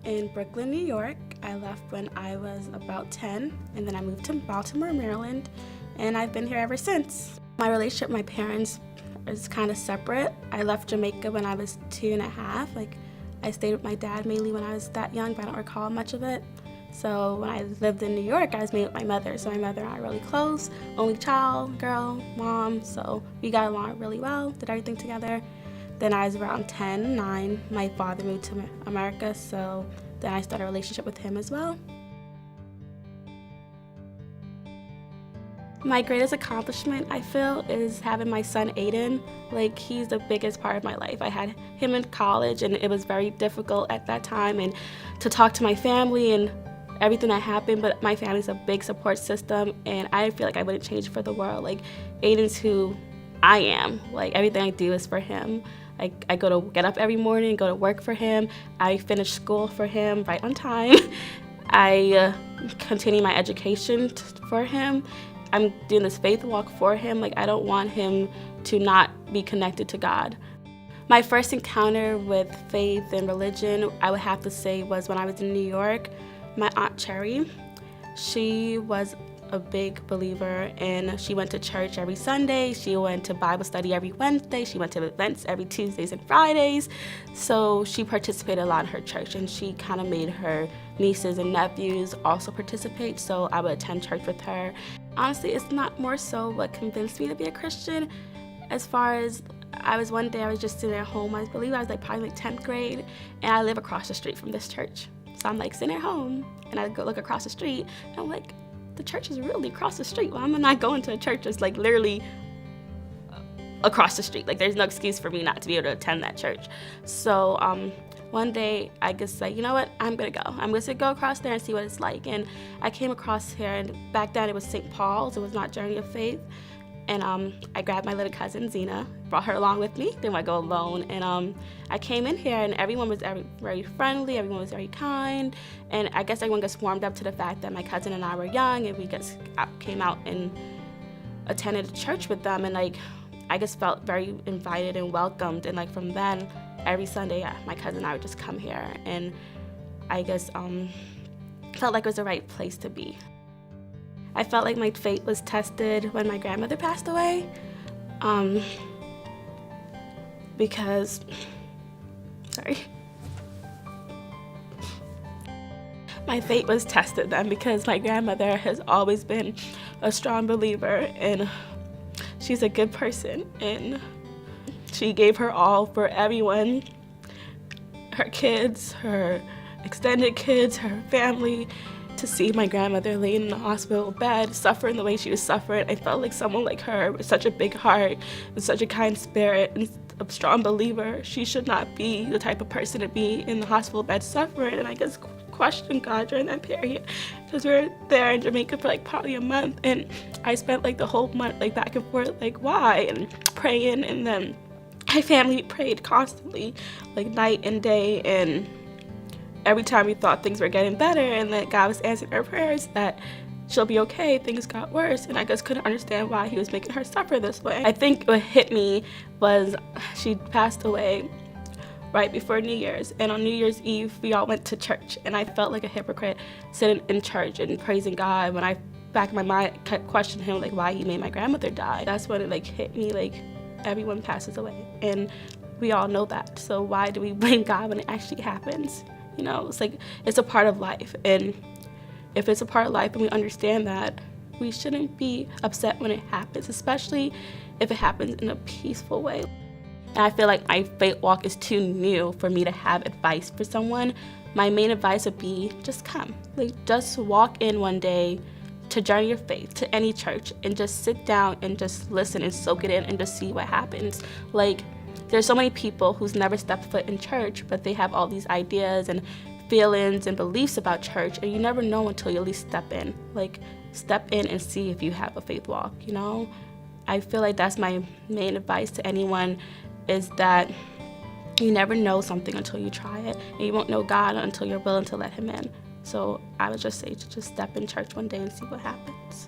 in Brooklyn, New York. I left when I was about 10, and then I moved to Baltimore, Maryland, and I've been here ever since. My relationship with my parents is kind of separate. I left Jamaica when I was 2.5. I stayed with my dad mainly when I was that young, but I don't recall much of it. So when I lived in New York, I was mainly with my mother. So my mother and I are really close, only child, girl, mom. So we got along really well, did everything together. Then I was around 10, 9, my father moved to America, so then I started a relationship with him as well. My greatest accomplishment, I feel, is having my son Aiden. He's the biggest part of my life. I had him in college, and it was very difficult at that time, and to talk to my family and everything that happened, but my family's a big support system, and I feel like I wouldn't change for the world. Aiden's who I am. Everything I do is for him. I get up every morning, go to work for him. I finish school for him right on time. I continue my education for him. I'm doing this faith walk for him. I don't want him to not be connected to God. My first encounter with faith and religion, I would have to say, was when I was in New York. My Aunt Cherry, she was a big believer, and she went to church every Sunday. She went to Bible study every Wednesday. She went to events every Tuesdays and Fridays. So she participated a lot in her church, and she kind of made her nieces and nephews also participate. So I would attend church with her. Honestly, it's not more so what convinced me to be a Christian. As far as one day I was just sitting at home. I believe I was probably 10th grade, and I live across the street from this church. So I'm sitting at home, and I go look across the street, and I'm like, the church is really across the street. Why am I not going to a church that's literally across the street? There's no excuse for me not to be able to attend that church. So one day I just said, you know what, I'm gonna go. I'm just gonna go across there and see what it's like. And I came across here, and back then it was St. Paul's. It was not Journey of Faith. And I grabbed my little cousin, Zena, brought her along with me. Didn't want to go alone. And I came in here, and everyone was very friendly. Everyone was very kind. And I guess everyone just warmed up to the fact that my cousin and I were young, and we just came out and attended church with them. And I just felt very invited and welcomed. And from then, every Sunday, my cousin and I would just come here. And I guess felt like it was the right place to be. I felt like my faith was tested when my grandmother passed away, because, my faith was tested then because my grandmother has always been a strong believer, and she's a good person, and she gave her all for everyone, her kids, her extended kids, her family. To see my grandmother laying in the hospital bed, suffering the way she was suffering, I felt like someone like her with such a big heart, with such a kind spirit, and a strong believer, she should not be the type of person to be in the hospital bed suffering. And I just questioned God during that period, because we were there in Jamaica for probably a month, and I spent the whole month back and forth why, and praying. And then my family prayed constantly, night and day, and every time we thought things were getting better and that God was answering our prayers, that she'll be okay, things got worse, and I just couldn't understand why he was making her suffer this way. I think what hit me was she passed away right before New Year's, and on New Year's Eve, we all went to church, and I felt like a hypocrite sitting in church and praising God when I, back in my mind, kept questioning him, why he made my grandmother die. That's when it hit me, everyone passes away, and we all know that, so why do we blame God when it actually happens? It's a part of life, and if it's a part of life and we understand that, we shouldn't be upset when it happens, especially if it happens in a peaceful way. And I feel like my faith walk is too new for me to have advice for someone. My main advice would be just come. Just walk in one day to Journey of Faith, to any church, and just sit down and just listen and soak it in and just see what happens. There's so many people who's never stepped foot in church, but they have all these ideas and feelings and beliefs about church, and you never know until you at least step in. Step in and see if you have a faith walk, I feel like that's my main advice to anyone, is that you never know something until you try it, and you won't know God until you're willing to let him in. So I would just say to just step in church one day and see what happens.